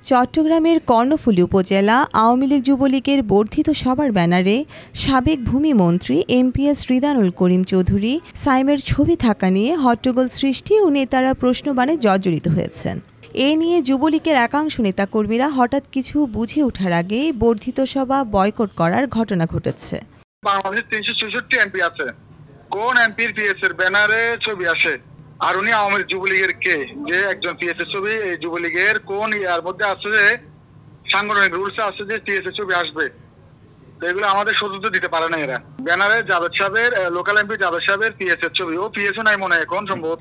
চট্টগ্রামের কর্ণফুলী উপজেলা আওয়ামী লীগ যুবলীগের বর্ধিত সভার ব্যানারে সাবেক ভূমিমন্ত্রী এমপিএস রিদানুল করিম চৌধুরী সাইমের ছবি থাকা নিয়ে হট্টগোল সৃষ্টি ও নেতারা প্রশ্নবাণে জর্জরিত হয়েছেন। এ নিয়ে যুবলীগের একাংশ নেতাকর্মীরা হঠাৎ কিছু বুঝে ওঠার আগে বর্ধিত সভা বয়কট করার ঘটনা ঘটেছে। বাংলাদেশে 364 এমপি আছে, কোন এমপির পিএস এর ব্যানারে ছবি আসে? আর উনি আওয়ামী যুবলীগের কে? যে একজন পিএস এর ছবি এই যুবলীগের কোন ইয়ার মধ্যে আছে যে সাংগঠনিক রুলস আছে যে পিএস এর ছবি আসবে? এগুলো আমাদের সদস্য দিতে পারে না এরা। ব্যানারে জাভেদ সাহেবের লোকাল এমপি জাভেদ সাহেবের পিএস এর ছবি, ও পিএসও নাই মনে হয় এখন সম্ভবত।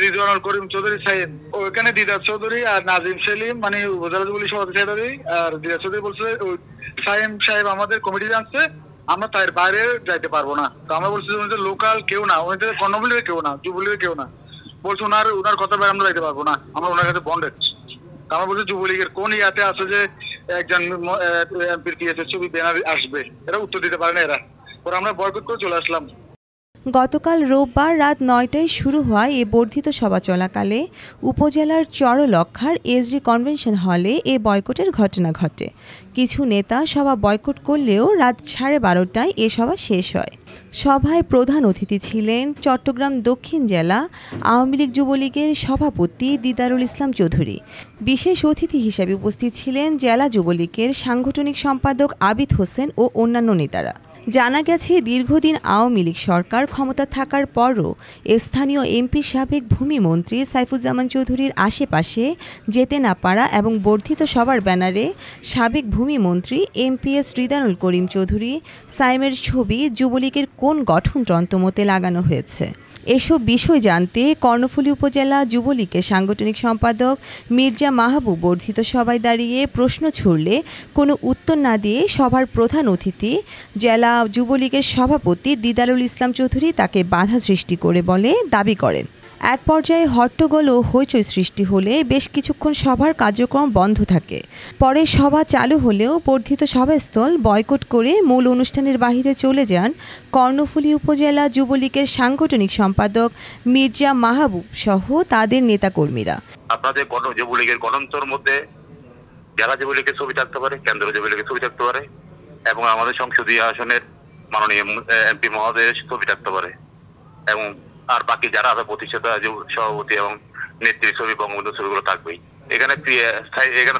রিজওয়ানুল করিম চৌধুরী সাহেব ওইখানে দিদার চৌধুরী আর নাজিম সেলিম মানে উপজেলা যুবলীগ সভাপতি সেক্রেটারি আর দিদার চৌধুরী বলছে সাইম সাহেব আমাদের কমিটি জানছে, আমরা তার বাইরে যাইতে পারবো না। তো আমরা বলছি উনি তো লোকাল কেউ না, উনি তো কর্ণফুলীর কেউ না, যুবলীগের কেউ না। বলছে ওনার কথা বাইরে আমরা যাইতে পারবো না, আমরা ওনার কাছে বন্ডেড। আমরা বলছি যুবলীগের কোন ইয়াতে আছে যে একজন এমপির পিএস এর ছবি ব্যানার আসবে? এরা উত্তর দিতে পারে না এরা। পরে আমরা বয়কট করে চলে আসলাম। গতকাল রোববার রাত ৯টায় শুরু হওয়া এ বর্ধিত সভা চলাকালে উপজেলার চরলক্ষার এসডি কনভেনশন হলে এ বয়কটের ঘটনা ঘটে। কিছু নেতা সভা বয়কট করলেও রাত 12:30টায় এ সভা শেষ হয়। সভায় প্রধান অতিথি ছিলেন চট্টগ্রাম দক্ষিণ জেলা আওয়ামী লীগ যুবলীগের সভাপতি দিদারুল ইসলাম চৌধুরী। বিশেষ অতিথি হিসেবে উপস্থিত ছিলেন জেলা যুবলীগের সাংগঠনিক সম্পাদক আবিদ হোসেন ও অন্যান্য নেতারা। জানা গেছে, দীর্ঘদিন আওয়ামী লীগ সরকার ক্ষমতা থাকার পরও স্থানীয় এমপি সাবেক ভূমিমন্ত্রী সাইফুজ্জামান চৌধুরীর আশেপাশে যেতে না পারা এবং বর্ধিত সভার ব্যানারে সাবেক ভূমিমন্ত্রী এমপিএস রিদানুল করিম চৌধুরী সাইমের ছবি যুবলীগের কোন গঠনতন্ত্র মতে লাগানো হয়েছে, এসব বিষয় জানতে কর্ণফুলী উপজেলা যুবলীগের সাংগঠনিক সম্পাদক মির্জা মাহবুব বর্ধিত সভায় দাঁড়িয়ে প্রশ্ন ছুড়লে কোনো উত্তর না দিয়ে সভার প্রধান অতিথি জেলা যুবলীগের সভাপতি দিদারুল ইসলাম চৌধুরী তাকে বাধা সৃষ্টি করে বলে দাবি করেন। এক পর্যায়ে হট্টগোল ও হইচই সৃষ্টি হলে বেশ কিছুক্ষণ সভার কার্যক্রম বন্ধ থাকে। পরে সভা চালু হলেও বর্ধিত সভাস্থল বয়কট করে মূল অনুষ্ঠানের বাহিরে চলে যান কর্ণফুলী উপজেলা যুবলীগের সাংগঠনিক সম্পাদক মির্জা মাহবুব সহ তাদের নেতাকর্মীরা। আপনাদের যুবলীগের গণতন্ত্রের মধ্যে জেলা যুবলীগের ছবি থাকতে পারে, কেন্দ্রীয় যুবলীগের ছবি থাকতে পারে এবং আমাদের সংসদীয় আসনের মাননীয় এমপি মহোদয়ের ছবি থাকতে পারে এবং আর বাকি যারা আছে প্রতিষ্ঠাতা সভাপতি এবং নেত্রীর ছবি বঙ্গবন্ধু ছবিগুলো থাকবেই। এখানে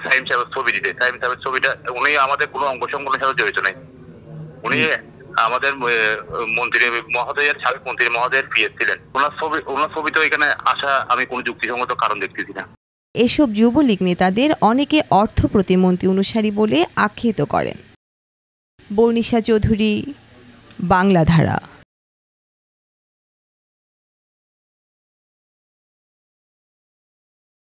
সাইম সাহেবের ছবি দিতে, সাইম সাহেবের ছবিটা উনি আমাদের কোনো অঙ্গ সংগঠনের সাথে জড়িত নেই, উনি আমাদের মন্ত্রী মহোদয়ের সাবেক মন্ত্রী মহোদয়ের পিএস ছিলেন। ওনার ছবি তো এখানে আসা আমি কোনো যুক্তিসঙ্গত কারণ দেখতেছি না। এসব যুবলীগ নেতাদের অনেকে অর্থ প্রতিমন্ত্রী অনুসারী বলে আখ্যায়িত করেন। বর্ণিশা চৌধুরী, বাংলাধারা।